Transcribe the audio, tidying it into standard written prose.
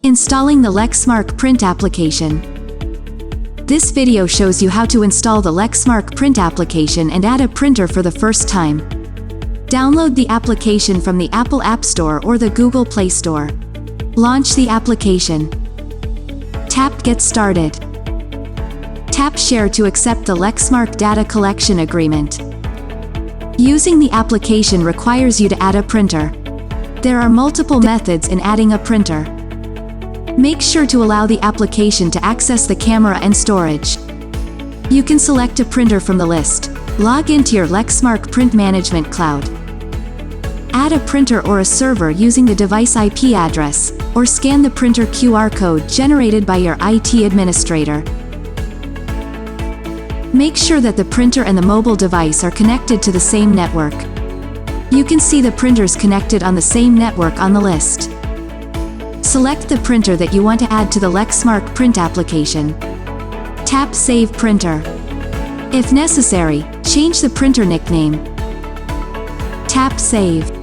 Installing the Lexmark print application. This video shows you how to install the Lexmark print application and add a printer for the first time. Download the application from the Apple App Store or the Google Play Store. Launch the application. Tap Get Started. Tap Share to accept the Lexmark data collection agreement. Using the application requires you to add a printer. There are multiple methods in adding a printer. Make sure to allow the application to access the camera and storage. You can select a printer from the list. Log into your Lexmark Print Management Cloud. Add a printer or a server using the device IP address, or scan the printer QR code generated by your IT administrator. Make sure that the printer and the mobile device are connected to the same network. You can see the printers connected on the same network on the list. Select the printer that you want to add to the Lexmark print application. Tap Save Printer. If necessary, change the printer nickname. Tap Save.